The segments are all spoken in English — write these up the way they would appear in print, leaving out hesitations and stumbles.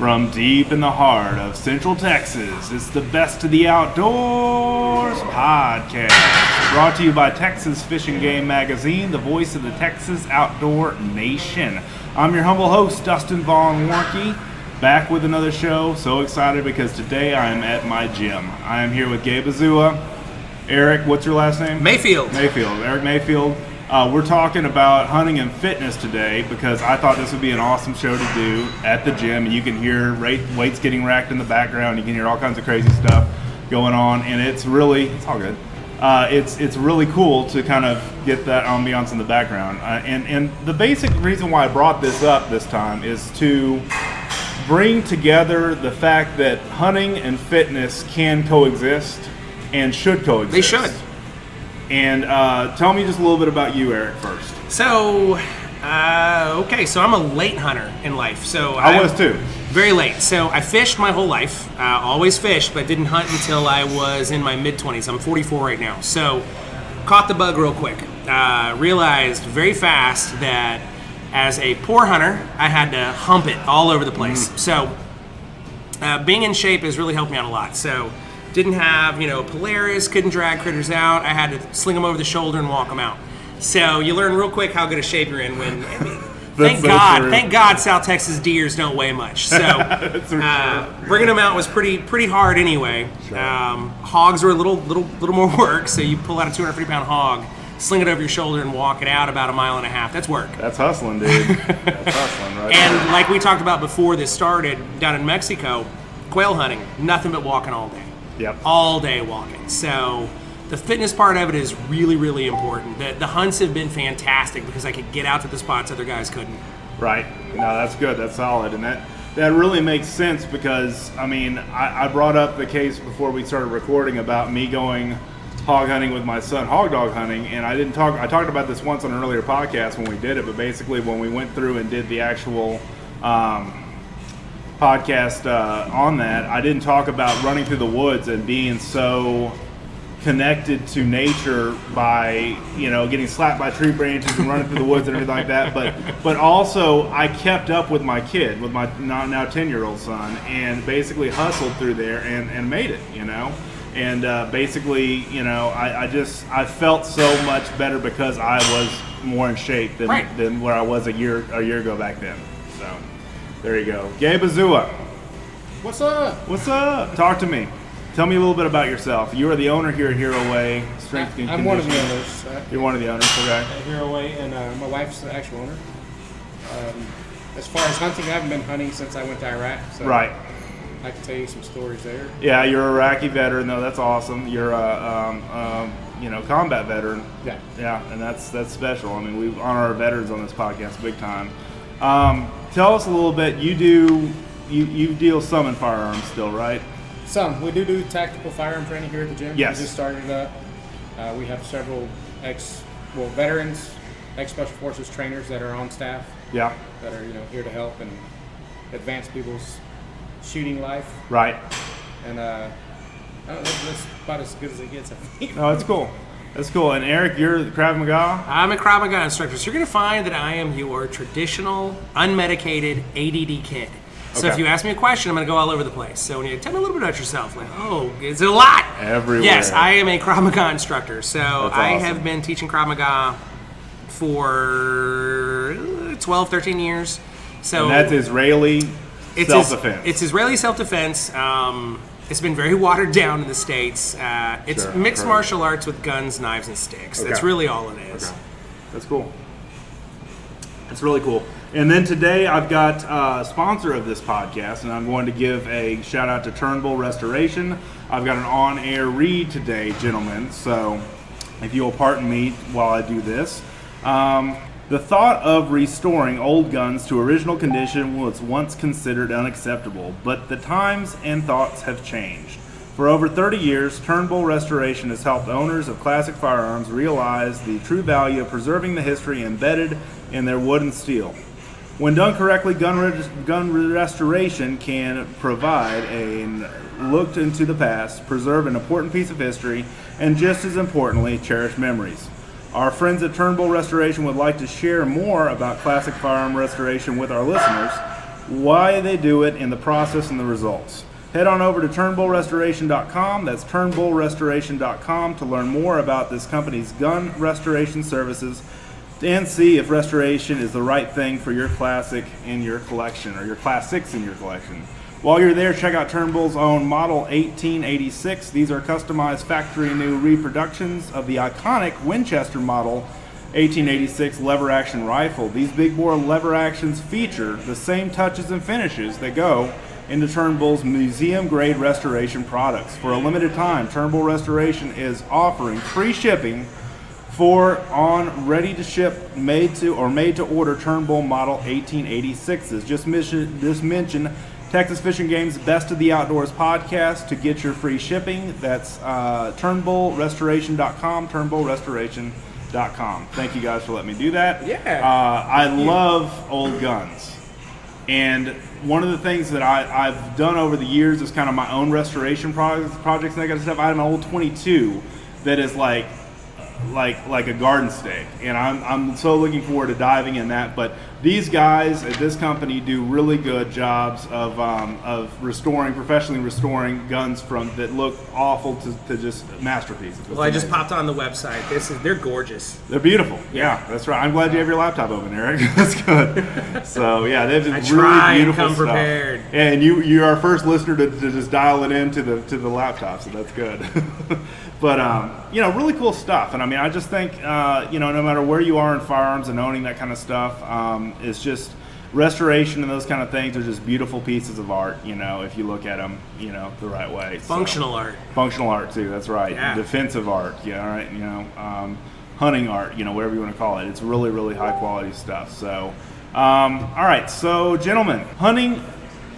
From deep in the heart of Central Texas, it's the Best of the Outdoors podcast, brought to you by Texas Fish and Game Magazine, the voice of the Texas outdoor nation. I'm your humble host, Dustin Vaughn Warnke, back with another show. So excited because today I am at my gym. I am here with Gabe Azua. Eric, what's your last name? Mayfield. Erik Mayfield. We're talking about hunting and fitness today because I thought this would be an awesome show to do at the gym. You can hear weights getting racked in the background. You can hear all kinds of crazy stuff going on, and it's all good. It's really cool to kind of get that ambiance in the background. And the basic reason why I brought this up this time is to bring together the fact that hunting and fitness can coexist and should coexist. They should. And tell me just a little bit about you, Eric, first. So I'm a late hunter in life. So I was too. Very late. So I fished my whole life, always fished, but didn't hunt until I was in my mid-20s. I'm 44 right now. So caught the bug real quick. Realized very fast that as a poor hunter, I had to hump it all over the place. So being in shape has really helped me out a lot. So didn't have, Polaris, couldn't drag critters out. I had to sling them over the shoulder and walk them out. So you learn real quick how good a shape you're in when, thank God South Texas deers don't weigh much. So bringing them out was pretty hard anyway. Sure. Hogs were a little more work. So you pull out a 250-pound hog, sling it over your shoulder and walk it out about a mile and a half. That's work. That's hustling, dude. That's hustling, right? And like we talked about before this started, down in Mexico, quail hunting, nothing but walking all day. Yep. All day walking. So the fitness part of it is really, really important. The hunts have been fantastic because I could get out to the spots other guys couldn't. Right. No, that's good. That's solid. And that really makes sense because, I brought up the case before we started recording about me going hog hunting with my son, hog dog hunting, and I talked about this once on an earlier podcast when we did it, but basically when we went through and did the actual podcast on that, I didn't talk about running through the woods and being so connected to nature by getting slapped by tree branches and running through the woods and everything like that, but also I kept up with my kid, with my now 10-year-old son, and basically hustled through there and made it, and basically I felt so much better because I was more in shape than where I was a year ago back then. So there you go. Gabe Azua. What's up? What's up? Talk to me. Tell me a little bit about yourself. You are the owner here at Hero Way Strength and Conditioning. I'm one of the owners. You're one of the owners, okay. At Hero Way, and my wife's the actual owner. As far as hunting, I haven't been hunting since I went to Iraq. So right. I can tell you some stories there. Yeah, you're an Iraqi veteran, though. That's awesome. You're a combat veteran. Yeah. Yeah, and that's special. We honor our veterans on this podcast big time. Tell us a little bit. You deal some in firearms still, right? Some. We do tactical firearm training here at the gym. Yes. We just started it up. We have several veterans, ex-special forces trainers that are on staff. Yeah. That are here to help and advance people's shooting life. Right. And that's about as good as it gets, I think. No, that's cool. That's cool. And Eric, you're the Krav Maga? I'm a Krav Maga instructor. So you're going to find that I am your traditional, unmedicated ADD kid. So if you ask me a question, I'm going to go all over the place. So when you tell me a little bit about yourself, it's a lot. Everywhere. Yes, I am a Krav Maga instructor. So That's I awesome. have been teaching Krav Maga for 12, 13 years. So And that's Israeli self-defense. It's Israeli self-defense. It's been very watered down in the States. It's mixed martial arts with guns, knives, and sticks. Okay. That's really all it is. Okay. That's cool. That's really cool. And then today I've got a sponsor of this podcast, and I'm going to give a shout out to Turnbull Restoration. I've got an on-air read today, gentlemen, so if you'll pardon me while I do this. The thought of restoring old guns to original condition was once considered unacceptable, but the times and thoughts have changed. For over 30 years, Turnbull Restoration has helped owners of classic firearms realize the true value of preserving the history embedded in their wood and steel. When done correctly, gun restoration can provide a look into the past, preserve an important piece of history, and just as importantly, cherish memories. Our friends at Turnbull Restoration would like to share more about classic firearm restoration with our listeners. why they do it, and the process and the results. Head on over to turnbullrestoration.com. That's turnbullrestoration.com to learn more about this company's gun restoration services and see if restoration is the right thing for your classic in your collection or your classics in your collection. While you're there, check out Turnbull's own Model 1886. These are customized factory new reproductions of the iconic Winchester Model 1886 lever action rifle. These big bore lever actions feature the same touches and finishes that go into Turnbull's museum grade restoration products. For a limited time, Turnbull Restoration is offering free shipping for on ready to ship made to order Turnbull Model 1886s. Just mention Texas Fishing Game's Best of the Outdoors podcast to get your free shipping. That's turnbullrestoration.com, turnbullrestoration.com. Thank you guys for letting me do that. Yeah. I love old guns. And one of the things that I've done over the years is kind of my own restoration projects and that kind of stuff. I have an old 22 that is like a garden stake, and I'm so looking forward to diving in that. But these guys at this company do really good jobs of professionally restoring guns that look awful to just masterpieces. Well, I just popped on the website. They're gorgeous. They're beautiful. Yeah, that's right. I'm glad you have your laptop open, Eric. That's good. So yeah, they've really beautiful and come stuff. Prepared. And you're our first listener to just dial it into the laptop, so that's good. But really cool stuff. And I mean, I just think no matter where you are in firearms and owning that kind of stuff, it's just restoration and those kind of things are just beautiful pieces of art. If you look at them, the right way. Functional art. Functional art too. That's right. Yeah. Defensive art. Yeah. All right. Hunting art. Whatever you want to call it. It's really, really high quality stuff. So, all right. So, gentlemen, hunting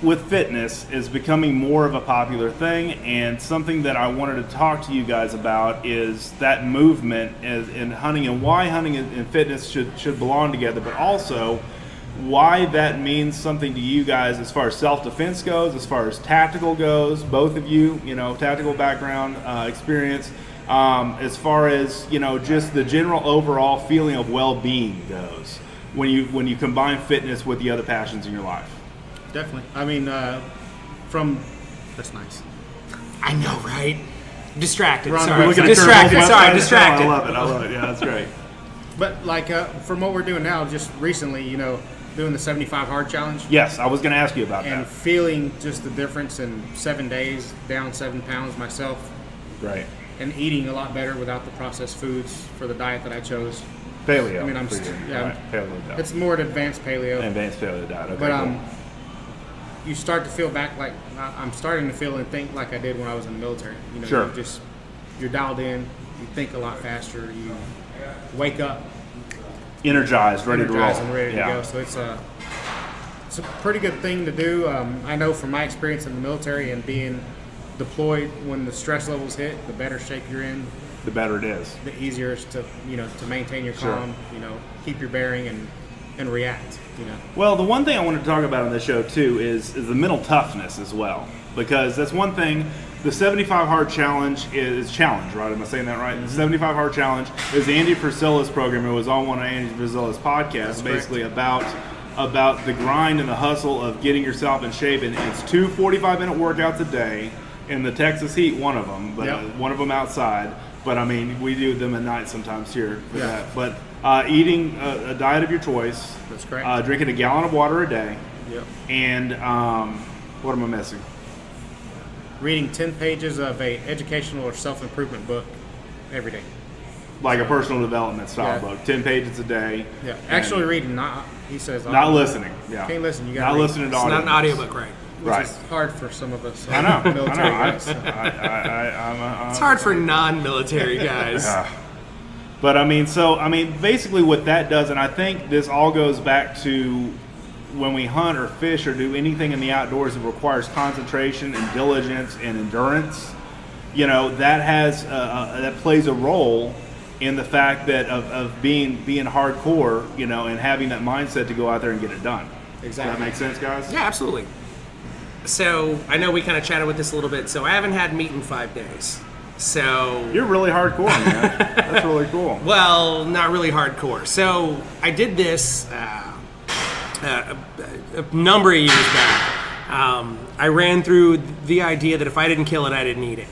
with fitness is becoming more of a popular thing, and something that I wanted to talk to you guys about is that movement in hunting and why hunting and fitness should belong together, but also why that means something to you guys as far as self-defense goes, as far as tactical goes, both of you, tactical background, experience, as far as, just the general overall feeling of well-being goes when you combine fitness with the other passions in your life. Definitely. I mean, that's nice. I know, right? Distracted. We're on the Sorry. website. Distracted. Turnbull's Sorry, website. distracted. I love it. Yeah, that's great. But from what we're doing now, just recently, doing the 75 hard challenge Yes, I was going to ask you about and that. feeling just the difference in 7 days, down 7 pounds myself, Right. and eating a lot better without the processed foods for the diet that I chose. Paleo. I mean, I'm for st- you. yeah, Right. Paleo diet. It's more an advanced paleo. Advanced paleo diet. Okay, But cool. you start to feel back like I'm starting to feel and think like I did when I was in the military. Sure. You're dialed in. You think a lot faster. You wake up Energized, ready energized to roll. and ready yeah. to go. So it's a pretty good thing to do. I know from my experience in the military and being deployed, when the stress levels hit, the better shape you're in, The better it is. the easier it's to to maintain your Sure. calm. Keep your bearing and react. Well, the one thing I wanted to talk about on this show too is the mental toughness as well, because that's one thing. The 75 Hard Challenge is challenge, right? Am I saying that right? Mm-hmm. The 75 Hard Challenge is Andy Frisella's program. It was on one of Andy Frisella's podcasts, That's basically about the grind and the hustle of getting yourself in shape. And it's 2 45-minute workouts a day in the Texas heat, one of them, but Yep. one of them outside. But I mean, we do them at night sometimes here for Yeah. that. But eating a diet of your choice. That's correct. Drinking a gallon of water a day. Yep. And what am I missing? Reading 10 pages of a educational or self-improvement book every day. Like a personal development style Yeah. book. 10 pages a day. Yeah. And Actually reading, he says. not listening. Yeah. Can't listen. You got Not listening to It's audio. not an audiobook, right? Which Right. is hard for some of us. I know. Military guys. It's hard for non-military guys. But basically what that does, and I think this all goes back to when we hunt or fish or do anything in the outdoors that requires concentration and diligence and endurance, that plays a role in the fact that of being hardcore, and having that mindset to go out there and get it done. Does that Exactly. make sense, guys? Yeah, absolutely. So I know we kind of chatted with this a little bit. So I haven't had meat in 5 days. So You're really hardcore, man. That's really cool. well, not really hardcore. So I did this. a number of years back, I ran through the idea that if I didn't kill it, I didn't eat it.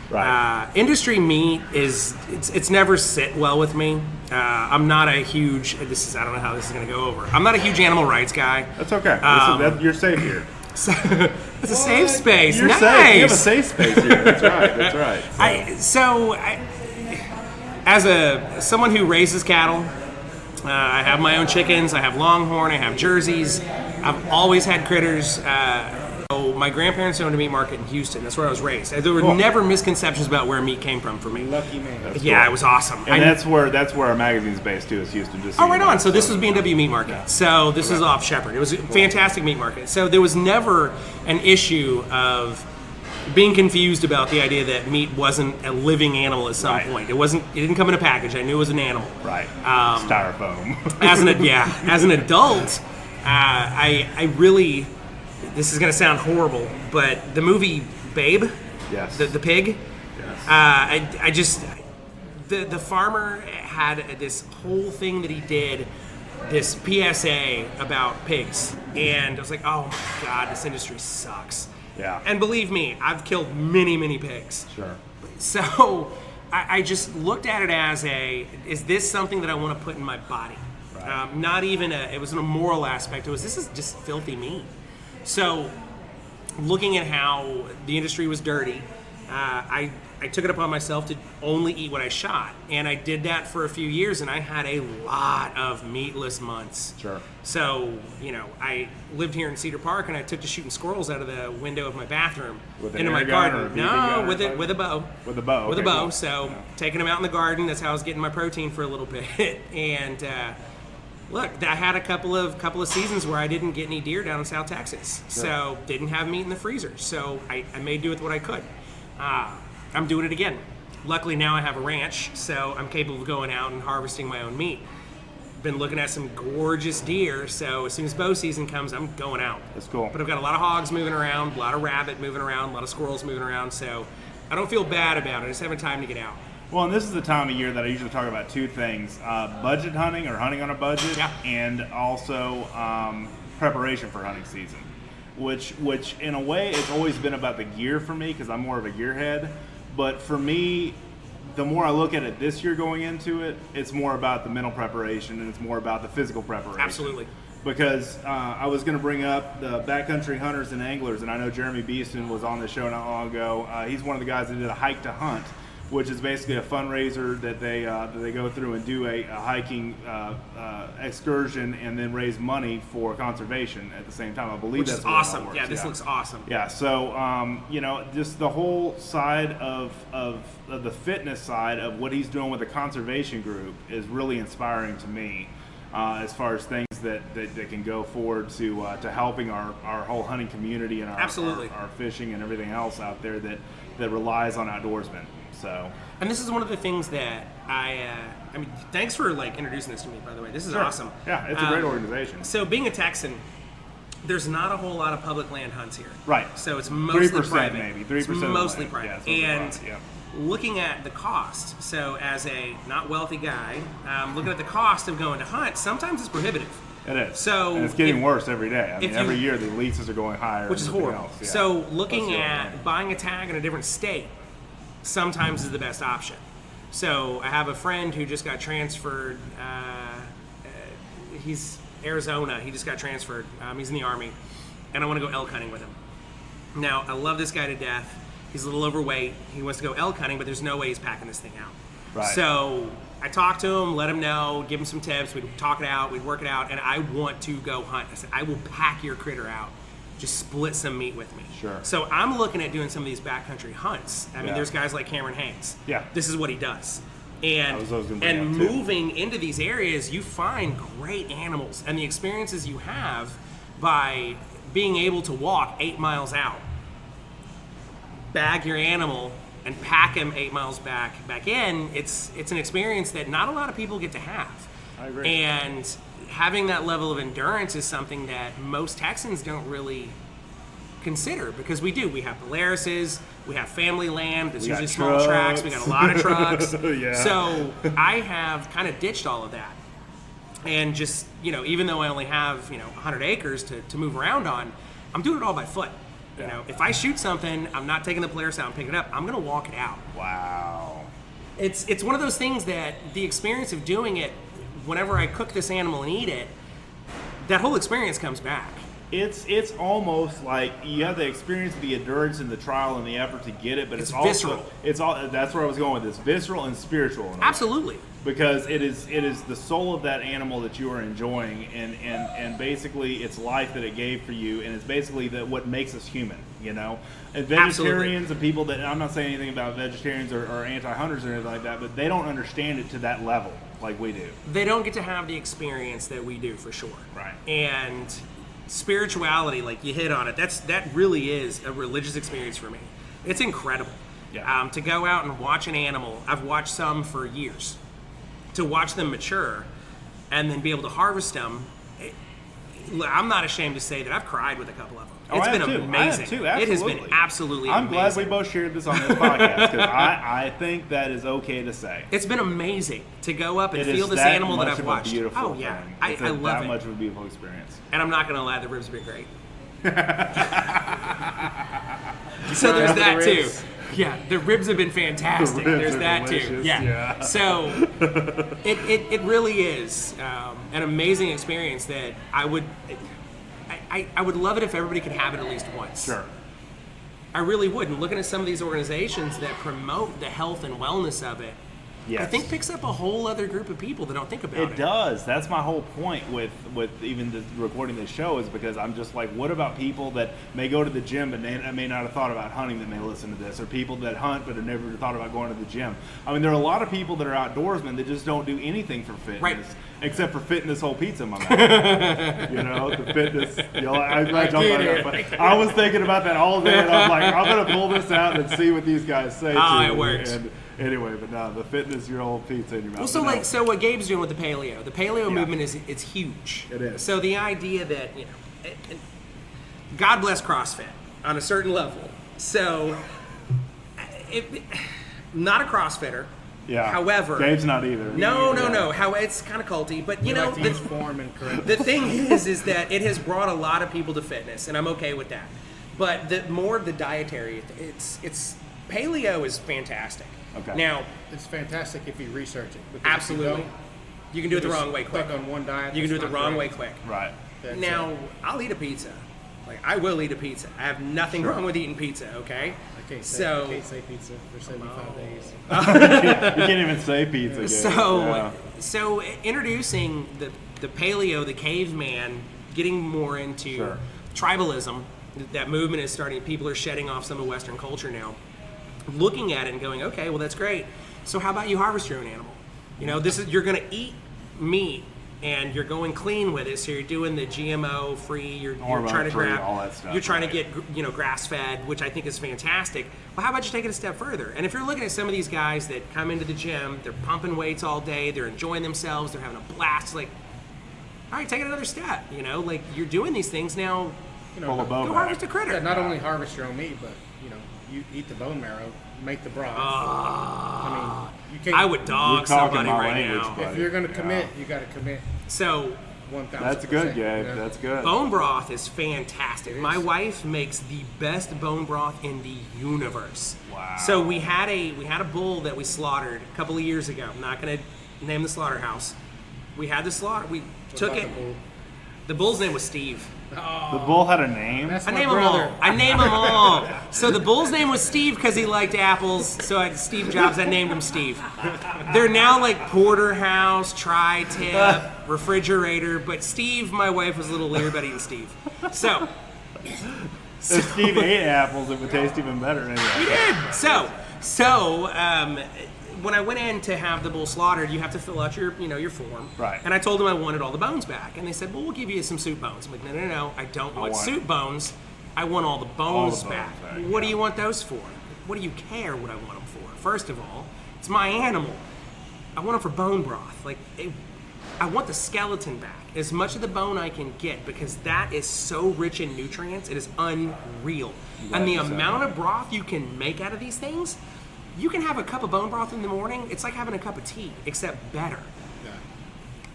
Right. Industry meat it's never sit well with me. I'm not a huge I don't know how this is going to go over. I'm not a huge animal rights guy. That's okay. You're safe here. So, it's a safe space. You're nice. safe. You have a safe space here. That's right. That's right. So. As someone who raises cattle, I have my own chickens. I have Longhorn. I have Jerseys. I've always had critters. So my grandparents owned a meat market in Houston. That's where I was raised. There were never misconceptions about where meat came from for me. Lucky man. That's yeah, cool. it was awesome. And that's where our magazine's based too, is Houston. Just so right you know. on. So this was B&W Meat Market. Yeah. So this is off Shepherd. It was a fantastic meat market. So there was never an issue of being confused about the idea that meat wasn't a living animal at some point. It didn't come in a package. I knew it was an animal. Right. Styrofoam. As an adult, I really, this is going to sound horrible, but the movie Babe, Yes. the pig, Yes. the farmer had this whole thing that he did, this PSA about pigs, and I was like, oh my God, this industry sucks. Yeah. And believe me, I've killed many, many pigs. Sure. So I just looked at it as is this something that I want to put in my body? Right. Not even it wasn't a moral aspect. This is just filthy meat. So looking at how the industry was dirty, I took it upon myself to only eat what I shot. And I did that for a few years, and I had a lot of meatless months. Sure. So, I lived here in Cedar Park, and I took to shooting squirrels out of the window of my bathroom With an into my air gun or a garden. BB gun or with something? with a bow. With a bow. With a okay, bow. cool. So Yeah. taking them out in the garden. That's how I was getting my protein for a little bit. And look, I had a couple of seasons where I didn't get any deer down in South Texas. Sure. So didn't have meat in the freezer. So I made do with what I could. I'm doing it again. Luckily now I have a ranch, so I'm capable of going out and harvesting my own meat. Been looking at some gorgeous deer, so as soon as bow season comes, I'm going out. That's cool. But I've got a lot of hogs moving around, a lot of rabbit moving around, a lot of squirrels moving around, so I don't feel bad about it. I just haven't time to get out. Well, and this is the time of year that I usually talk about two things: budget hunting or hunting on a budget, Yeah. and also preparation for hunting season. Which in a way, it's always been about the gear for me because I'm more of a gearhead. But for me, the more I look at it this year going into it, it's more about the mental preparation and it's more about the physical preparation. Absolutely. Because I was going to bring up the backcountry hunters and anglers, and I know Jeremy Beeston was on the show not long ago. He's one of the guys that did a hike to hunt, which is basically a fundraiser that they go through and do a hiking excursion and then raise money for conservation at the same time. I believe Which that's is the way that awesome. works. Yeah, this looks awesome. Yeah, so just the whole side of the fitness side of what he's doing with the conservation group is really inspiring to me, as far as things that can go forward to helping our whole hunting community and Absolutely. our fishing and everything else out there that relies on outdoorsmen. So. And this is one of the things that I mean, thanks for introducing this to me, by the way. This is Sure. awesome. Yeah, it's a great organization. So being a Texan, there's not a whole lot of public land hunts here. Right. So it's mostly 3% private. maybe. 3% It's of the mostly land. private. Yeah, it's mostly and private, yeah. looking at the cost, so as a not wealthy guy, looking at the cost of going to hunt, sometimes it's prohibitive. It is. So and it's getting if- worse every day. I mean, if every you- year the leases are going higher. Which is and everything horrible. else, yeah. So looking Plus the at overnight. buying a tag in a different state sometimes is the best option. So I have a friend who just got transferred. He's Arizona. He just got transferred. He's in the Army. And I want to go elk hunting with him. Now, I love this guy to death. He's a little overweight. He wants to go elk hunting, but there's no way he's packing this thing out. Right. So I talked to him, let him know, give him some tips. We'd talk it out, we'd work it out, and I want to go hunt. I said, I will pack your critter out. Just split some meat with me. Sure. So I'm looking at doing some of these backcountry hunts. I mean, Yeah. there's guys like Cameron Haynes. Yeah. This is what he does. And, was gonna bring and up, too. moving into these areas, you find great animals. And the experiences you have by being able to walk 8 miles out, bag your animal, and pack him 8 miles back in, it's an experience that not a lot of people get to have. I agree. And having that level of endurance is something that most Texans don't really consider, because we do. We have Polarises, we have family land, there's We got usually small tracks, we got a lot of trucks. Yeah. So I have kind of ditched all of that. And just, even though I only have, 100 acres to move around on, I'm doing it all by foot. If I shoot something, I'm not taking the polaris out and picking it up. I'm going to walk it out. Wow. It's one of those things that the experience of doing it, whenever I cook this animal and eat it, that whole experience comes back. It's almost like you have the experience, the endurance, and the trial and the effort to get it, but it's also visceral. It's all that's where I was going with this, visceral and spiritual. In a way. Absolutely. Because it is the soul of that animal that you are enjoying, and basically it's life that it gave for you, and it's basically what makes us human, And vegetarians and people that, I'm not saying anything about vegetarians or anti-hunters or anything like that, but they don't understand it to that level like we do. They don't get to have the experience that we do, for sure. Right. And spirituality, like you hit on it, that really is a religious experience for me. It's incredible. Yeah. To go out and watch an animal, I've watched some for years. To watch them mature and then be able to harvest them, I'm not ashamed to say that I've cried with a couple of them. It's been amazing. I have too, it has been absolutely amazing. I'm glad we both shared this on this podcast because I think that is okay to say. It's been amazing to go up and It feel is this that animal that much I've of a watched. beautiful Oh yeah, thing. I love that it. much of a beautiful experience. And I'm not gonna lie, the ribs have been great. So there's that too. Yeah, the ribs have been fantastic. There's that too. Yeah. So it really is an amazing experience that I would love it if everybody could have it at least once. Sure. I really would. And looking at some of these organizations that promote the health and wellness of it, Yes. I think picks up a whole other group of people that don't think about it. It does. That's my whole point with even recording this show is because I'm just like, what about people that may go to the gym but may not have thought about hunting that may listen to this, or people that hunt but have never thought about going to the gym? I mean, there are a lot of people that are outdoorsmen that just don't do anything for fitness, right, except for fitting this whole pizza in my mouth. The fitness. I was thinking about that all day, and I'm like, I'm gonna pull this out and see what these guys say. It works. And anyway, but no, the fitness, your whole pizza in your mouth. Well, so what Gabe's doing with the paleo movement it's huge. It is. So the idea that God bless CrossFit on a certain level. So, not a CrossFitter. Yeah. However, Gabe's not either. No. How it's kind of culty, but the thing is that it has brought a lot of people to fitness, and I'm okay with that. But the dietary, it's paleo is fantastic. Okay. Now, it's fantastic if you research it. because absolutely, you can do it the wrong way quick. Stuck on one diet. You can do it the that's wrong not way great. quick. Right. That's Now, it. I'll eat a pizza. Like, I will eat a pizza. I have nothing wrong with eating pizza, okay? I can't say pizza for 75 days. You can't even say pizza. Gabe. So introducing the paleo, the caveman, getting more into Sure. tribalism, that movement is starting. People are shedding off some of Western culture now. Looking at it and going, okay, well, that's great. So how about you harvest your own animal? You're going to eat meat and you're going clean with it. So you're doing the GMO free. You're trying to grab all that stuff. You're trying to right. get grass fed, which I think is fantastic. Well, how about you take it a step further? And if you're looking at some of these guys that come into the gym, they're pumping weights all day, they're enjoying themselves, they're having a blast. Like, all right, take it another step. Like you're doing these things now. Pull a bow Go back. harvest a critter. Yeah, not only harvest your own meat, but you eat the bone marrow, make the broth. I mean, you can't. I would dog You're talking somebody my right language, now. buddy. If you're going to commit, you got to commit So 1,000%. That's good, Gabe. Yeah. That's good. bone broth is fantastic. It My is. wife makes the best bone broth in the universe. Wow. So we had a bull that we slaughtered a couple of years ago. I'm not going to name the slaughterhouse. We had the slaughter. We took about it. the bull? The bull's name was Steve. The bull had a name. That's I my name them brother. all. I name them all. So the bull's name was Steve because he liked apples. So I had Steve Jobs. I named him Steve. They're now like porterhouse, tri-tip, refrigerator. But Steve, my wife was a little leery about eating Steve. So If Steve ate apples, it would taste even better. Anyway. he did. So when I went in to have the bull slaughtered, you have to fill out your form. Right. And I told them I wanted all the bones back, and they said, "Well, we'll give you some soup bones." I'm like, "No, I don't want soup bones. I want all the bones back. back, What do yeah. you want those for? What do you care what I want them for? First of all, it's my animal. I want them for bone broth. I want the skeleton back, as much of the bone I can get, because that is so rich in nutrients. It is unreal. And the amount of broth you can make out of these things, you can have a cup of bone broth in the morning. It's like having a cup of tea, except better.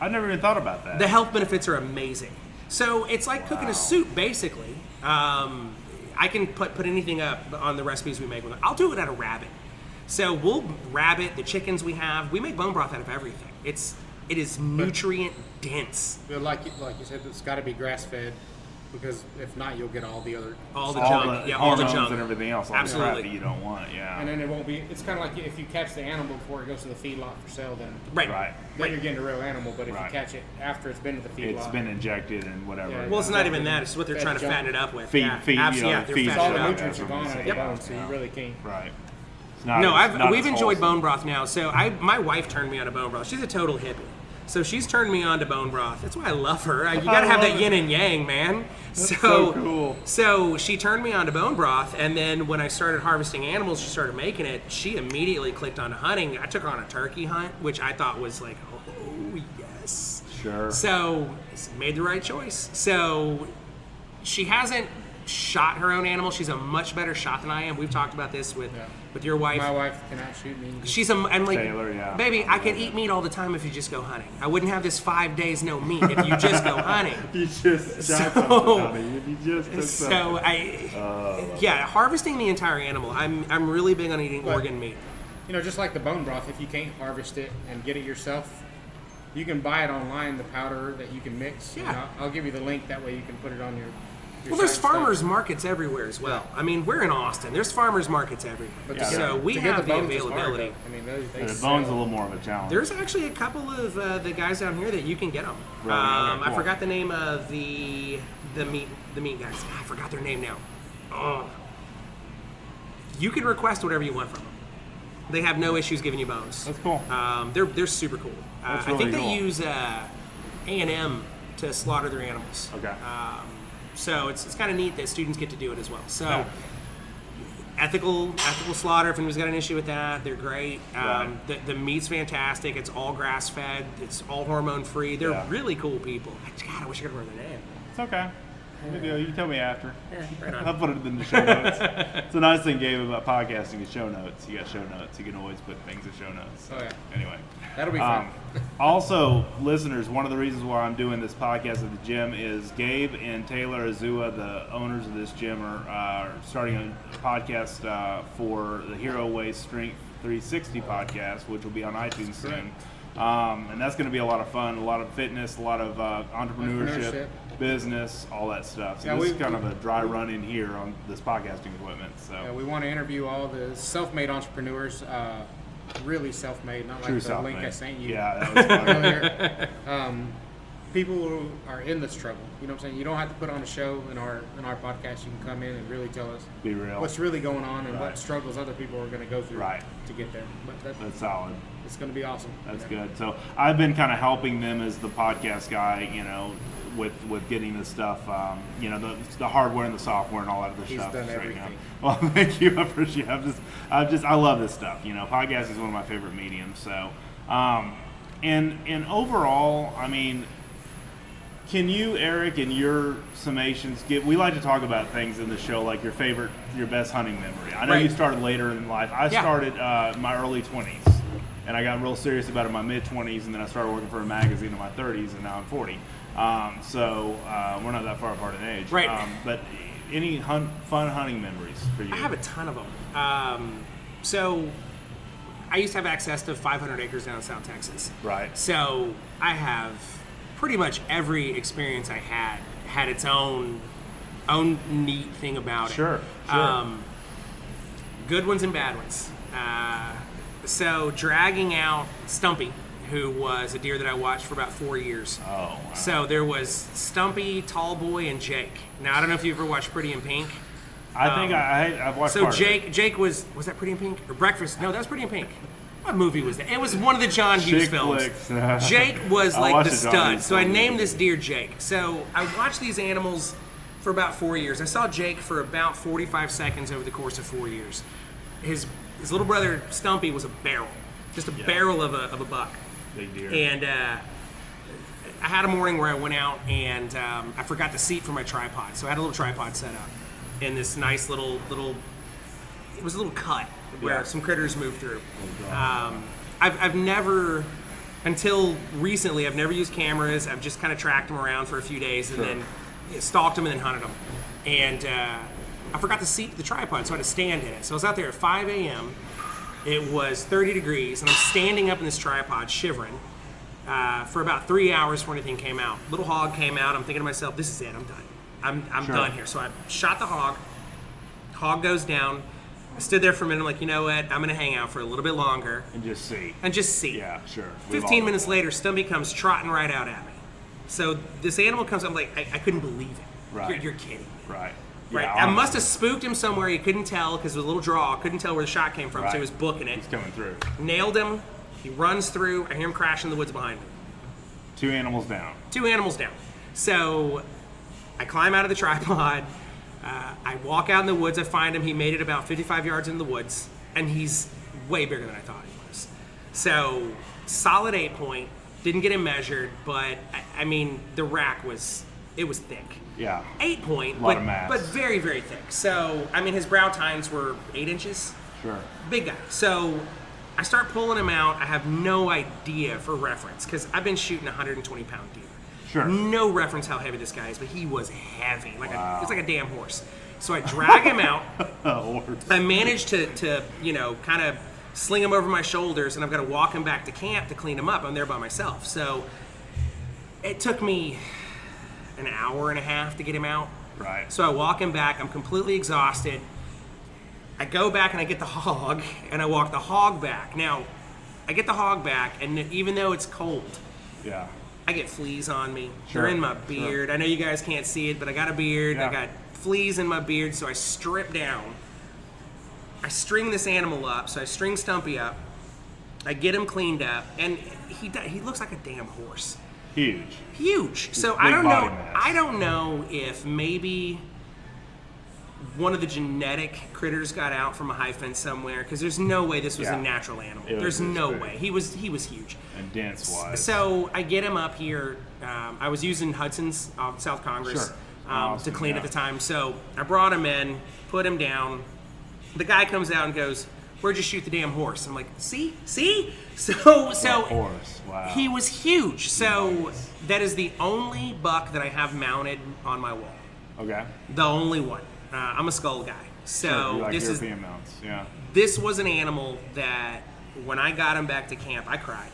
I never even thought about that. The health benefits are amazing. So it's like cooking a soup, basically. I can put anything up on the recipes we make with it. I'll do it out of rabbit. So we'll rabbit, the chickens we have. We make bone broth out of everything. It is nutrient dense. But like you said, it's got to be grass fed, because if not, you'll get all the All the all junk. the All the hormones junk and everything else. All the Absolutely. crap that you don't want. Yeah. and then it won't be. It's kind of like if you catch the animal before it goes to the feedlot for sale, then Right. then you're getting a real animal. But if Right. you catch it after it's been to the feedlot, It's been injected and whatever. Yeah. Well, it's not even that. It's what they're Fed trying to junk. fatten it up with. Feed- yeah, feed, you absolutely. know, Yeah, they're feed fattening all it the up. nutrients are gone out of the Yep. bone, so you really can't. Right. It's not, No, it's not we've as enjoyed wholesome. bone broth now. So my wife turned me on to bone broth. She's a total hippie. So she's turned me on to bone broth. That's why I love her. You got to have love that it. yin and yang, man. so cool. So she turned me on to bone broth, and then when I started harvesting animals, she started making it. She immediately clicked onto hunting. I took her on a turkey hunt, which I thought was like, oh yes. Sure. So made the right choice. So she hasn't shot her own animal. She's a much better shot than I am. We've talked about this with your wife. My wife cannot shoot me. I'm like, Taylor, yeah. baby, I could eat meat all the time if you just go hunting. I wouldn't have this 5 days no meat if you just go hunting. You just shot So- something, honey. If you just took So something. harvesting the entire animal. I'm really big on eating But- organ meat. Just like the bone broth, if you can't harvest it and get it yourself, you can buy it online, the powder that you can mix. Yeah. And I'll give you the link, that way you can put it on your Well, there's site stuff. farmers markets everywhere as well. I mean, we're in Austin. There's farmers markets everywhere. But Yeah. So we to get have the bones is hard, availability. though. I mean, they The sell. bone's a little more of a challenge. There's actually a couple of the guys down here that you can get them. Really? Okay, I cool. forgot the name of the meat guys. I forgot their name now. Oh. You can request whatever you want from them. They have no issues giving you bones. That's cool. They're super cool. That's I think really they cool. use A&M to slaughter their animals. Okay. So it's kind of neat that students get to do it as well. So Yeah. ethical slaughter. If anyone's got an issue with that, they're great. Right. The meat's fantastic. It's all grass fed. It's all hormone free. They're Yeah. really cool people. God, I wish I could remember their name. It's okay. Good deal. You can tell me after. Right on. I'll put it in the show notes. It's a nice thing, Gabe, about podcasting is show notes. You got show notes. You can always put things in show notes. Oh, yeah. Anyway. That'll be fun. Also, listeners, one of the reasons why I'm doing this podcast at the gym is Gabe and Taylor Azua, the owners of this gym, are starting a podcast for the Hero Way Strength 360 podcast, which will be on iTunes soon. And that's going to be a lot of fun, a lot of fitness, a lot of entrepreneurship, business, all that stuff. So Yeah, this is we- kind of a dry run in here on this podcasting equipment. So We want to interview all the self-made entrepreneurs, really self-made, not true like the link I self-made. sent you Yeah, that was fun. earlier. People who are in the struggle. You know what I'm saying? You don't have to put on a show in our podcast. You can come in and really tell us Be real. what's really going on and Right. what struggles other people are going to go through Right. to get there. But That's solid. it's going to be awesome. That's good. So I've been kind of helping them as the podcast guy, with getting this stuff, the hardware and the software and all that other He's stuff. done straighten out. everything. Well, thank you. I appreciate it. I love this stuff. Podcasting is one of my favorite mediums. So, and overall, I mean, can you, Eric, in your summations, we like to talk about things in the show, like your best hunting memory. I know Right. you started later in life. I Yeah. started in my early 20s, and I got real serious about it in my mid-20s, and then I started working for a magazine in my 30s, and now I'm 40. So we're not that far apart in age. Right. But any fun hunting memories for you? I have a ton of them. So I used to have access to 500 acres down in South Texas. Right. So I have pretty much every experience I had its own neat thing about it. Sure. Good ones and bad ones. So dragging out Stumpy, who was a deer that I watched for about 4 years. Oh, wow. So there was Stumpy, Tall Boy, and Jake. Now I don't know if you ever watched Pretty in Pink. I think I've watched So part of it. Jake was that Pretty in Pink or Breakfast? No, that was Pretty in Pink. What movie was that? It was one of the John Hughes Chick films. flicks. Jake was I like watched the the John stud. Hughes So I film. named this deer Jake. So I watched these animals for about 4 years. I saw Jake for about 45 seconds over the course of 4 years. His little brother Stumpy was a barrel, just a barrel of a buck. Big deer. And I had a morning where I went out and I forgot the seat for my tripod. So I had a little tripod set up in this nice little. It was a little cut where Yeah. some critters moved through. I've never until recently, I've never used cameras. I've just kind of tracked them around for a few days and then stalked them and then hunted them. And I forgot to seat the tripod, so I had to stand in it. So I was out there at 5 a.m. It was 30 degrees, and I'm standing up in this tripod, shivering, for about 3 hours before anything came out. Little hog came out. I'm thinking to myself, this is it. I'm done. I'm done here. So I shot the hog. Hog goes down. I stood there for a minute. I'm like, you know what? I'm going to hang out for a little bit longer. And just see. Yeah, sure. 15 minutes later, Stumpy comes trotting right out at me. So this animal comes, I'm like, I couldn't believe it. Right. You're kidding me. Right. Right. Yeah, I must have spooked him somewhere. He couldn't tell because it was a little draw. Couldn't tell where the shot came from, so he was booking it. He's coming through. Nailed him. He runs through. I hear him crash in the woods behind me. 2 animals down. 2 animals down. So I climb out of the tripod. I walk out in the woods. I find him. He made it about 55 yards in the woods, and he's way bigger than I thought he was. So solid 8 point. Didn't get him measured, but I mean the rack was thick. Yeah. 8 point, a lot of mass. but very, very thick. So, I mean, his brow tines were 8 inches. Sure. Big guy. So, I start pulling him out. I have no idea for reference because I've been shooting 120-pound deer. Sure. No reference how heavy this guy is, but he was heavy. It's like a damn horse. So, I drag him out. I managed to kind of sling him over my shoulders, and I've got to walk him back to camp to clean him up. I'm there by myself. So, it took me an hour and a half to get him out. Right. So I walk him back. I'm completely exhausted. I go back and I get the hog, and I walk the hog back. Now, I get the hog back, and even though it's cold, I get fleas on me. Sure. They're in my beard. Sure. I know you guys can't see it, but I got a beard. Yeah. I got fleas in my beard, so I strip down. I string this animal up, so I string Stumpy up. I get him cleaned up, and he looks like a damn horse. Huge. So I don't know. I don't know if maybe one of the genetic critters got out from a high fence somewhere, because there's no way this was a natural animal. There's no way. He was huge. And dense wise. So I get him up here. I was using Hudson's South Congress to clean at the time. So I brought him in, put him down. The guy comes out and goes, "Where'd you shoot the damn horse?" I'm like, see? So horse. Wow. He was huge. So that is the only buck that I have mounted on my wall. Okay. The only one. I'm a skull guy. So you like this European mounts. Yeah. This was an animal that when I got him back to camp, I cried.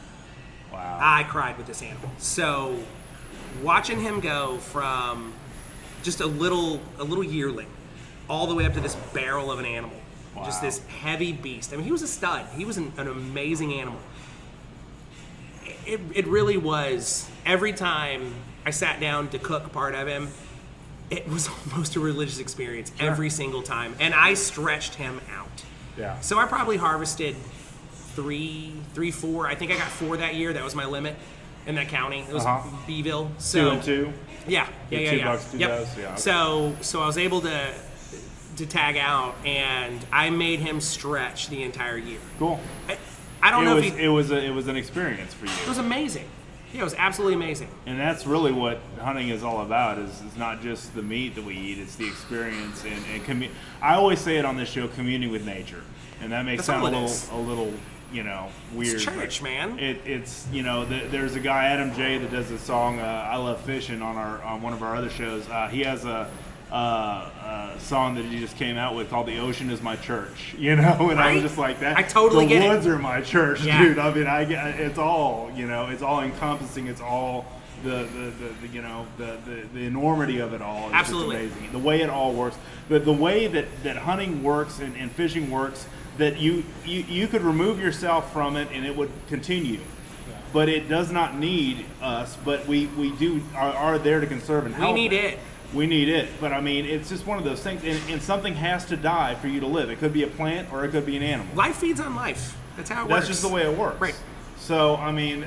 Wow. I cried with this animal. So watching him go from just a little yearling all the way up to this barrel of an animal. Wow. Just this heavy beast. I mean, he was a stud. He was an amazing animal. It really was. Every time I sat down to cook part of him, it was almost a religious experience every single time. And I stretched him out. Yeah. So I probably harvested three, 4. I think I got 4 that year. That was my limit in that county. It was Beeville. So 2 and 2. Yeah. $2, 2 does. Yeah. Okay. So I was able to tag out, and I made him stretch the entire year. Cool. I don't know if it was an experience for you. It was amazing. Yeah, it was absolutely amazing. And that's really what hunting is all about. Is it's not just the meat that we eat; it's the experience and I always say it on this show: communing with nature, and that may sound a little weird. It's church, man. It's there's a guy, Adam J, that does a song "I Love Fishing" on one of our other shows. He has a song that he just came out with called "The Ocean Is My Church," and Right? I was just like that. I totally get it. The woods are my church, dude. I mean, it's all it's all encompassing. It's all the enormity of it all. Is Absolutely just amazing. The way it all works, the way that hunting works and fishing works. That you could remove yourself from it and it would continue. But it does not need us. But we are there to conserve and help. We need it. We need it, but I mean, it's just one of those things, and something has to die for you to live. It could be a plant, or it could be an animal. Life feeds on life. That's how it works. That's just the way it works. Right. So, I mean,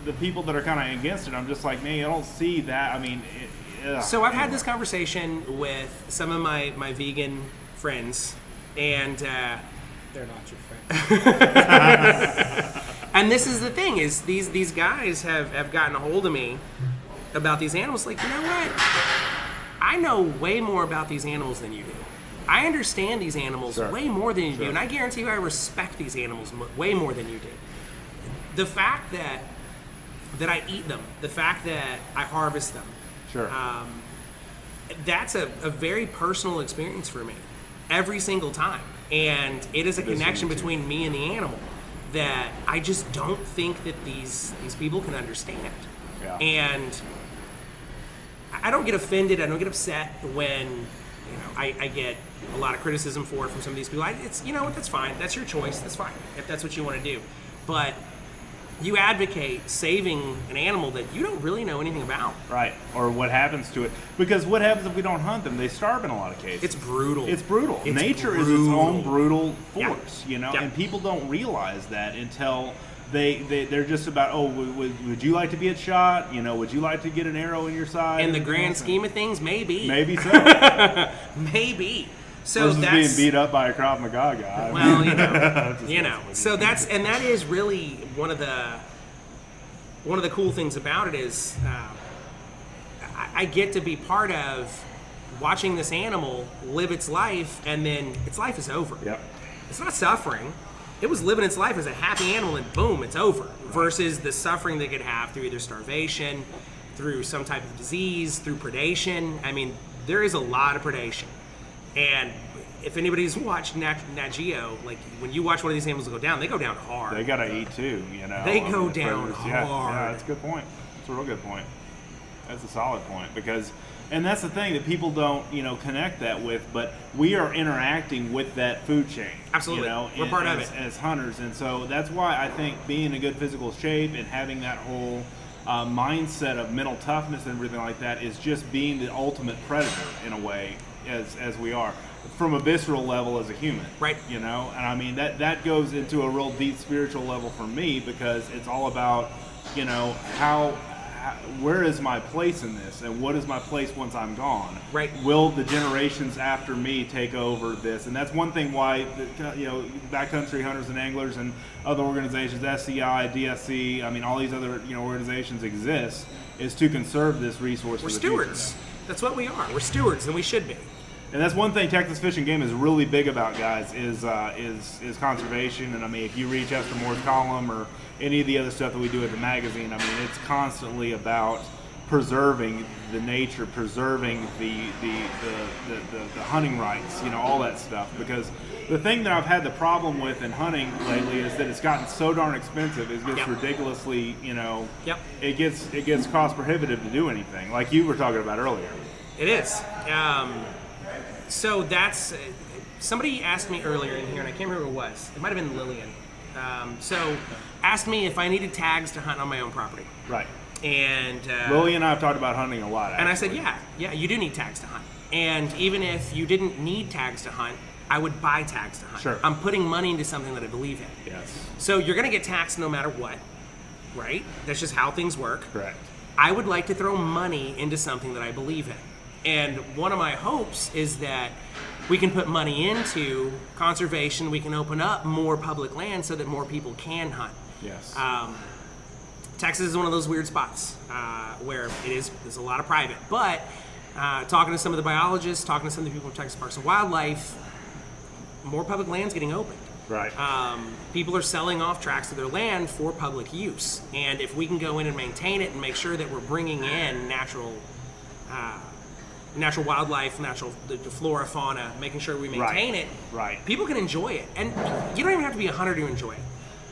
the people that are kind of against it, I'm just like, man, I don't see that. I mean, so I've had this conversation with some of my vegan friends, and they're not your friends. And this is the thing: is these guys have gotten a hold of me about these animals. Like, you know what? I know way more about these animals than you do. I understand these animals way more than you do, and I guarantee you I respect these animals way more than you do. The fact that that I eat them, the fact that I harvest them, Sure. that's a very personal experience for me every single time. And it is a connection between me and the animal that I just don't think that these people can understand. Yeah. And I don't get offended, I don't get upset when I get a lot of criticism for it from some of these people. It's that's fine. That's your choice. That's fine if that's what you want to do. But you advocate saving an animal that you don't really know anything about. Right. Or what happens to it. Because what happens if we don't hunt them? They starve in a lot of cases. It's brutal. It's brutal. It's Nature is its brutal. own brutal Yeah. force, Yeah. Yeah. And people don't realize that until they're just about, would you like to be shot? Would you like to get an arrow in your side? In the grand scheme of things, maybe. Maybe so. Maybe. So Versus that's being beat up by a Krav Maga guy. well, Just So that is really one of the cool things about it is I get to be part of watching this animal live its life, and then its life is over. Yep. It's not suffering. It was living its life as a happy animal, and boom, it's over. Versus the suffering they could have through either starvation, through some type of disease, through predation. I mean, there is a lot of predation. And if anybody's watched Nat Geo, like when you watch one of these animals go down, they go down hard. They gotta eat too, They go down predators. Yeah, hard. that's a good point. That's a real good point. That's a solid point and that's the thing that people don't, connect that with. But we are interacting with that food chain. Absolutely, we're part of it as hunters, and so that's why I think being in good physical shape and having that whole mindset of mental toughness and everything like that is just being the ultimate predator in a way, as we are. From a visceral level as a human, right? And I mean that goes into a real deep spiritual level for me, because it's all about, where is my place in this, and what is my place once I'm gone? Right. Will the generations after me take over this? And that's one thing why backcountry hunters and anglers and other organizations, SCI, DSC, I mean all these other organizations exist, is to conserve this resource. We're stewards. That's what we are. We're stewards, and we should be. And that's one thing Texas Fish and Game is really big about, guys, is conservation. And I mean, if you read Chester Moore's column or any of the other stuff that we do at the magazine, I mean, it's constantly about preserving the nature, preserving the hunting rights, all that stuff. Because the thing that I've had the problem with in hunting lately is that it's gotten so darn expensive. It gets ridiculously, it gets cost prohibitive to do anything, like you were talking about earlier. It is. So that's somebody asked me earlier in here, and I can't remember who it was. It might have been Lillian. So asked me if I needed tags to hunt on my own property. Right. And Lillian and I have talked about hunting a lot. Actually. And I said, yeah, you do need tags to hunt. And even if you didn't need tags to hunt, I would buy tags to hunt. Sure. I'm putting money into something that I believe in. Yes. So you're going to get taxed no matter what, right? That's just how things work. Correct. I would like to throw money into something that I believe in. And one of my hopes is that we can put money into conservation. We can open up more public land so that more people can hunt. Yes. Texas is one of those weird spots where there's a lot of private. But talking to some of the biologists, talking to some of the people from Texas Parks and Wildlife, more public land's getting opened. Right. People are selling off tracts of their land for public use. And if we can go in and maintain it and make sure that we're bringing in natural wildlife, the flora, fauna, making sure we maintain it, right. People can enjoy it. And you don't even have to be a hunter to enjoy it.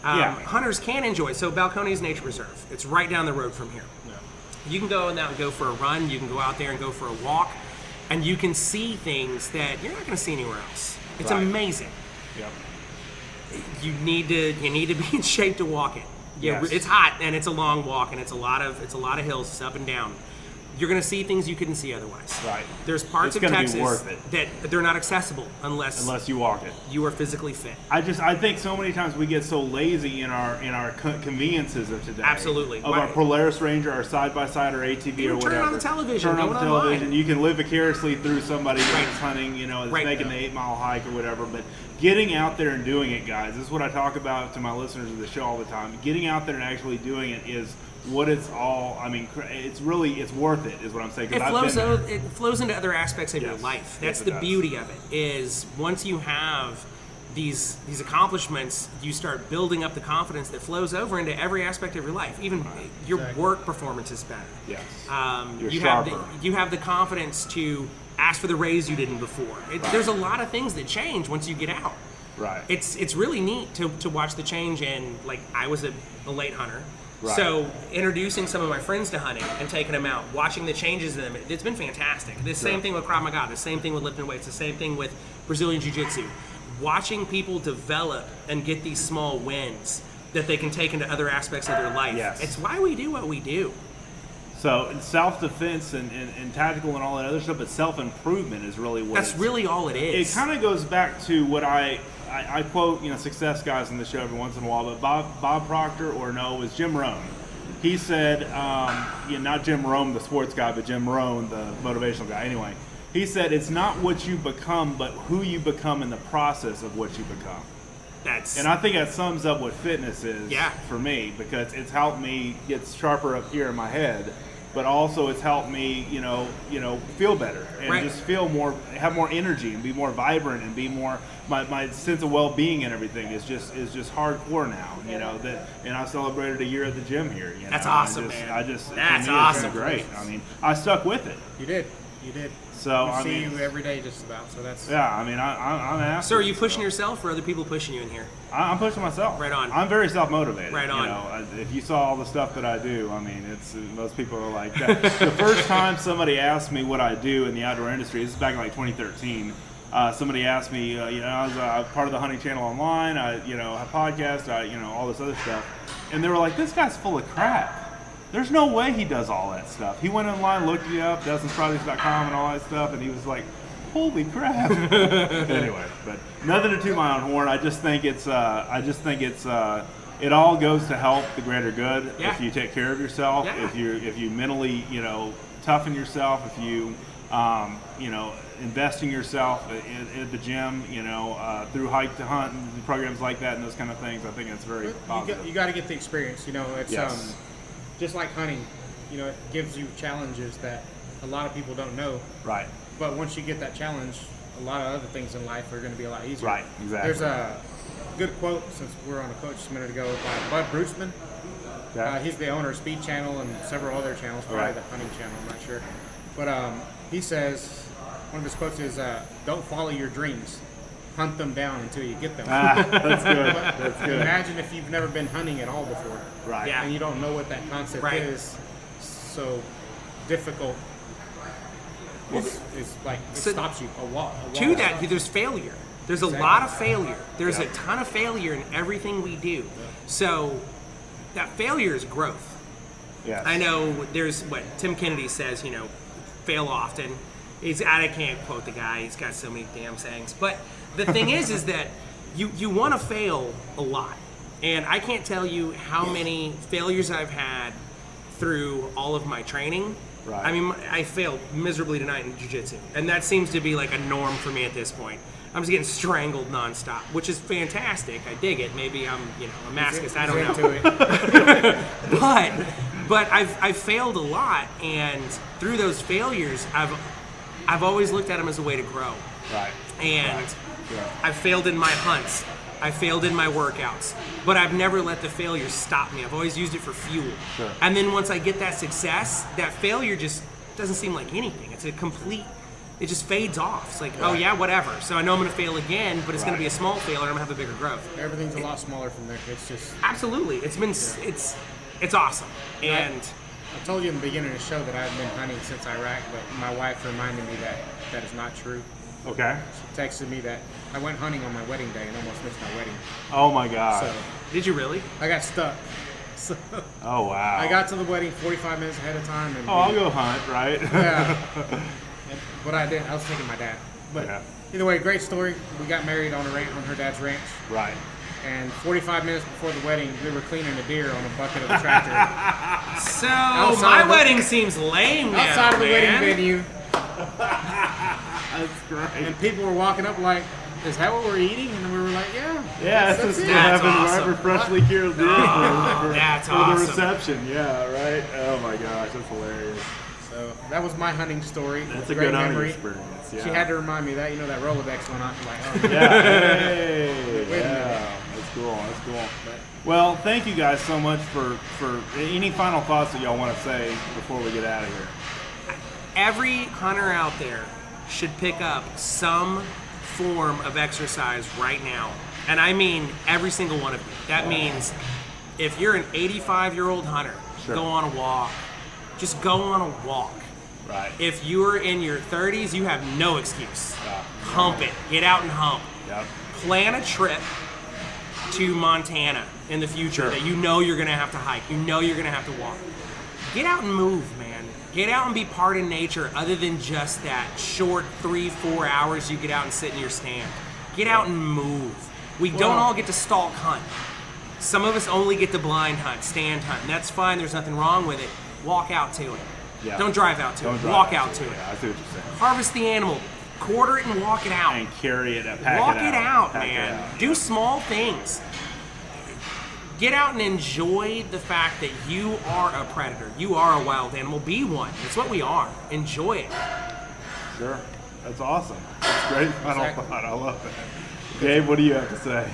Hunters can enjoy it. So Balcones Nature Reserve, it's right down the road from here. Yeah. You can go out and go for a run, you can go out there and go for a walk, and you can see things that you're not going to see anywhere else. It's amazing. Yep. You need to be in shape to walk it. Yeah, yes. It's hot and it's a long walk and it's a lot of hills, it's up and down. You're going to see things you couldn't see otherwise. Right. There's parts of Texas that they're not accessible unless you walk it. You are physically fit. I think so many times we get so lazy in our conveniences of today. Absolutely. Of our Polaris Ranger, our side-by-side, or ATV, or whatever. Turn on the television. Turn on the television. You can live vicariously through somebody that's hunting, that's making the 8-mile hike or whatever. But getting out there and doing it, guys, this is what I talk about to my listeners of the show all the time. Getting out there and actually doing it is what it's all. I mean, it's worth it, is what I'm saying. It flows into other aspects of your life. That's the does. beauty of it. Is once you have these accomplishments, you start building up the confidence that flows over into every aspect of your life. Even your work performance is better. Yes. You You're have sharper. you have the confidence to ask for the raise you didn't before. There's a lot of things that change once you get out. Right. It's really neat to watch the change. And like, I was a late hunter. Right. So introducing some of my friends to hunting and taking them out, watching the changes in them, it's been fantastic. The same thing with Krav Maga, the same thing with lifting weights, the same thing with Brazilian Jiu-Jitsu. Watching people develop and get these small wins that they can take into other aspects of their life. Yes. It's why we do what we do. So self-defense and tactical and all that other stuff, but self-improvement is really what That's really all it is. It kind of goes back to what I quote, success guys in the show every once in a while, but Bob Proctor, or no, it was Jim Rohn. He said, not Jim Rohn, the sports guy, but Jim Rohn, the motivational guy. Anyway, he said, it's not what you become, but who you become in the process of what you become. And I think that sums up what fitness is for me, because it's helped me get sharper up here in my head, but also it's helped me, feel better and just feel more, have more energy and be more vibrant and be more. My sense of well-being and everything is just hardcore now. And I celebrated a year at the gym here. That's awesome, man. That's awesome. It's been great. I mean, I stuck with it. You did. So I see you every day, just about. So that's I'm asking. So are you pushing yourself, or are other people pushing you in here? I'm pushing myself. Right on. I'm very self-motivated. Right on. If you saw all the stuff that I do, I mean, it's most people are like that. The first time somebody asked me what I do in the outdoor industry, this is back in like 2013. Somebody asked me, I was part of the Hunting Channel Online. I have podcasts. All this other stuff, and they were like, "This guy's full of crap. There's no way he does all that stuff." He went online, looked it up, DustinSprojects.com and all that stuff, and he was like, "Holy crap!" Anyway, but nothing to toot my own horn. I just think it's it all goes to help the greater good. Yeah. If you take care of yourself, Yeah. if you mentally toughen yourself, if you invest in yourself at the gym, through Hike to Hunt and programs like that and those kind of things, I think it's very positive. you got to get the experience. It's Yes. Just like hunting. It gives you challenges that a lot of people don't know. Right. But once you get that challenge, a lot of other things in life are going to be a lot easier. Right. Exactly. There's a good quote, since we were on a coach a minute ago, by Bud Bruceman. Okay. He's the owner of Speed Channel and several other channels, probably Right. the Hunting Channel, I'm not sure. But he says, one of his quotes is, "Don't follow your dreams. Hunt them down until you get them." That's good. That's good. Imagine if you've never been hunting at all before. Right. Yeah. And you don't know what that concept Right. is. So difficult. It's like it So stops you a lot. To that, there's failure. There's a Exactly. lot of failure. There's Yeah. a ton of failure in everything we do. So that failure is growth. Yes. I know there's what Tim Kennedy says, fail often. I can't quote the guy. He's got so many damn sayings. But the thing is that you want to fail a lot. And I can't tell you how many failures I've had through all of my training. Right. I mean, I failed miserably tonight in jiu-jitsu. And that seems to be like a norm for me at this point. I'm just getting strangled nonstop, which is fantastic. I dig it. Maybe I'm, a masochist. I don't know. Into it. But I've failed a lot, and through those failures, I've always looked at them as a way to grow. Right. And Yeah. I've failed in my hunts. I failed in my workouts, but I've never let the failure stop me. I've always used it for fuel. Sure. And then once I get that success, that failure just doesn't seem like anything. It's it just fades off. It's like, oh yeah, whatever. So I know I'm going to fail again, but it's going to be a small failure and I'm going to have a bigger growth. Everything's a lot smaller from there. It's just. Absolutely. It's awesome. And I told you in the beginning of the show that I've been hunting since Iraq, but my wife reminded me that is not true. Okay. She texted me that I went hunting on my wedding day and almost missed my wedding. Oh my God. So did you really? I got stuck. So Oh wow. I got to the wedding 45 minutes ahead of time. And I'll go hunt, right? Yeah. But I didn't. I was taking my dad. But Yeah. either way, great story. We got married on her dad's ranch. Right. And 45 minutes before the wedding, we were cleaning a deer on a bucket of the tractor So Outside my of the- wedding seems lame now, outside of the wedding man. venue. That's great. And people were walking up like, "Is that what we're eating?" And we were like, "Yeah." Yeah, that's that's it. still That's having awesome. wherever freshly killed deer for That's the awesome. reception. Yeah, right. Oh my gosh, that's hilarious. So So that was my hunting story. That's a Great good hunting memory. experience. Yeah. She had to remind me that, that Rolodex went on. I'm like, oh, Yeah. Hey. Wait a minute. That's cool. That's cool. Well, thank you guys so much for any final thoughts that y'all want to say before we get out of here. Every hunter out there should pick up some form of exercise right now. And I mean every single one of you. That means if you're an 85-year-old hunter, Sure. go on a walk. Just go on a walk. Right. If you're in your 30s, you have no excuse. Yeah. Hump it. Get out and hump. Yep. Plan a trip to Montana in the future Sure. that you know you're going to have to hike. You know you're going to have to walk. Get out and move, man. Get out and be part of nature other than just that short 3-4 hours you get out and sit in your stand. Get out and move. We don't all get to stalk hunt. Some of us only get to blind hunt, stand hunt, and that's fine. There's nothing wrong with it. Walk out to it. Yeah. Don't drive out to Don't it. drive Walk out to it. Yeah, I see what you're saying. Harvest the animal. Quarter it and walk it out. And carry it, pack Walk it out. it out, Pack it man. out. Do small things. Get out and enjoy the fact that you are a predator. You are a wild animal. Be one. It's what we are. Enjoy it. Sure. That's awesome. That's great final Exactly. thought. I love it. Gabe, what do you have to say?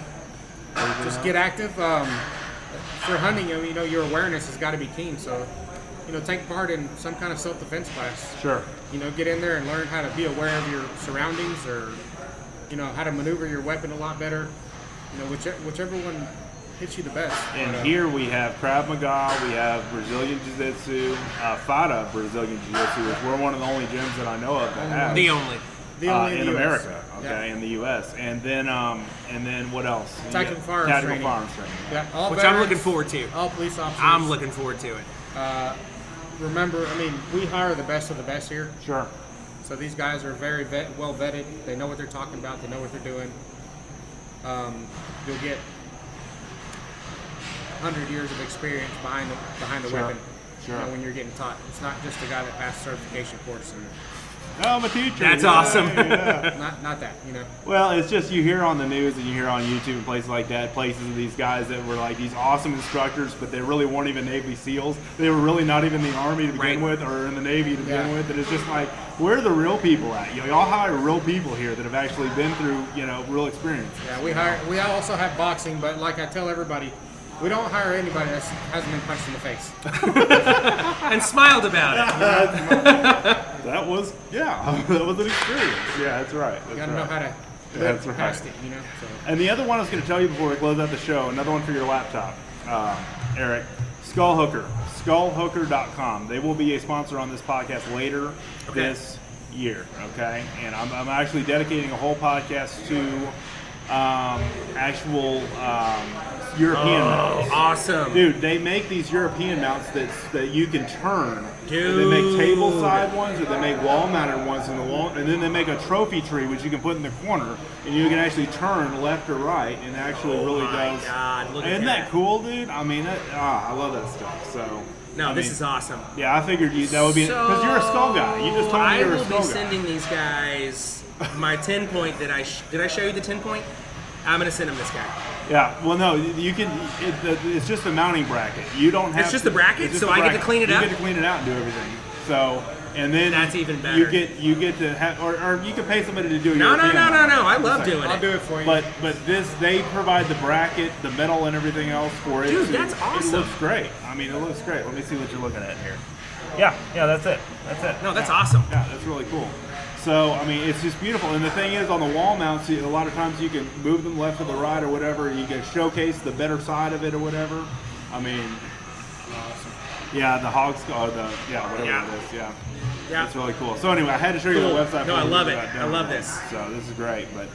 just get active. For hunting, your awareness has got to be keen. So, take part in some kind of self-defense class. Sure. Get in there and learn how to be aware of your surroundings, or how to maneuver your weapon a lot better. Whichever one hits you the best. And here we have Krav Maga, we have Brazilian Jiu-Jitsu, FATA Brazilian Jiu-Jitsu, which we're one of the only gyms that I know of that have. The only. In US. America, okay, Yeah. in the U.S. And then what else? Tactical firearms Tactical training. firearms training. Yeah, all Which veterans, I'm looking forward to. All police officers. I'm looking forward to it. Remember, we hire the best of the best here. Sure. So these guys are very well vetted. They know what they're talking about. They know what they're doing. You'll get 100 years of experience behind the Sure. weapon. Sure. When you're getting taught, it's not just a guy that passed certification course and Oh, I'm a teacher. That's yeah, awesome. Yeah. not that. Well, it's just you hear on the news and you hear on YouTube and places like that, places of these guys that were like these awesome instructors, but they really weren't even Navy SEAls. They were really not even in the Army to begin Right. with, or in the Navy to begin Yeah. with. And it's just like, where are the real people at? Y'all hire real people here that have actually been through, real experience. Yeah, we also have boxing, but like I tell everybody, we don't hire anybody that hasn't been punched in the face. And smiled about it. That was that was an experience. Yeah, that's right. That's You gotta right. know how to Yeah, live that's right. past it. So. And the other one I was going to tell you before we close out the show, another one for your laptop, Eric, Skullhooker, skullhooker.com. They will be a sponsor on this podcast later this year, okay? And I'm actually dedicating a whole podcast to actual European mounts. Awesome. Dude, they make these European mounts that you can turn. Dude. They make table side ones, or they make wall mounted ones in the wall, and then they make a trophy tree which you can put in the corner, and you can actually turn left or right, and actually really my does. God, look at Isn't that. that cool, dude? I mean, I love that stuff. So. No, this is awesome. Yeah, I figured that would be because you're a skull guy. You just told me you were a skull I will guy. be sending these guys my 10 point that did I show you the 10 point? I'm gonna send them this guy. Yeah, well, no, you can. It's just a mounting bracket. You don't have. It's just the bracket, it's just so the I get to bracket. clean it you up? You get to clean it out and do everything. So, and then That's even better. You get to have, or you can pay somebody to do it. No. I love doing I'll it. do it for you. But they provide the bracket, the metal, and everything else for it. Dude, to- that's awesome. It looks great. I mean, it looks great. Let me see what you're looking at here. Yeah, that's it. That's it. No, that's awesome. Yeah, that's really cool. So, I mean, it's just beautiful. And the thing is, on the wall mounts, a lot of times you can move them left to the right or whatever. You can showcase the better side of it or whatever. I mean, yeah, the hog skull, whatever Yeah. it is, yeah. Yeah. It's really cool. So anyway, I had to show you Cool. the website. No, for I you love to it. go I down love there. this. So this is great. But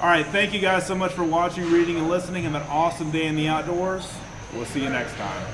all right, thank you guys so much for watching, reading, and listening. Have an awesome day in the outdoors. We'll see you next time.